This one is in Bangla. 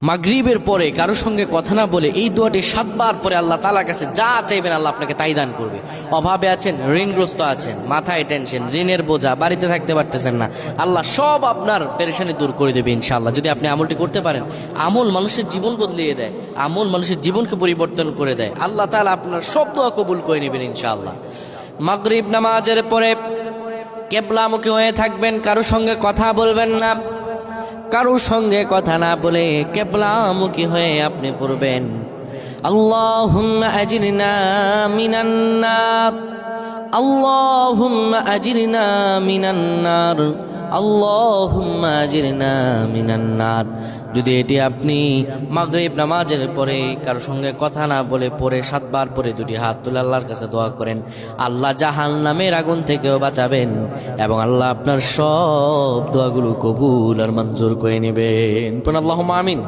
মাগরিবের পরে কারো সঙ্গে কথা না বলে এই দোয়াটি 7 বার পরে আল্লাহ তাআলার কাছে যা চাইবেন আল্লাহ আপনাকে তাই দান করবে। অভাবে আছেন, ঋণগ্রস্ত আছেন, মাথায় টেনশন, ঋণের বোঝা, বাড়িতে থাকতে পারতেছেন না, আল্লাহ সব আপনার পেরেশানি দূর করে দেবে ইনশাআল্লাহ। যদি আপনি আমলটি করতে পারেন, আমল মানুষের জীবন বদলিয়ে দেয়, আমল মানুষের জীবনকে পরিবর্তন করে দেয়। আল্লাহ তাআলা আপনার সব দোয়া কবুল করে নেবেন ইনশাআল্লাহ। মাগরিব নামাজের পরে কিবলামুখী হয়ে থাকবেন, কারো সঙ্গে কথা বলবেন না, কারো সঙ্গে কথা না বলে কিবলামুখী হয়ে আপনি পড়বেন আল্লাহুম্মা আজিরনা মিনান নার, আল্লাহুম্মা আজিরনা মিনান নার, আল্লাহুম্মা আজিরনা মিনান নার। যদি এটি আপনি মাগরিব নামাজের পরে কারো সঙ্গে কথা না বলে পড়ে 7 বার পরে দুটি হাত তুলে আল্লাহর কাছে দোয়া করেন, আল্লাহ জাহান্নামের আগুন থেকেও বাঁচাবেন এবং আল্লাহ আপনার সব দোয়াগুলো কবুল আর মঞ্জুর করে নেবেন। আল্লাহুম্মা আমিন।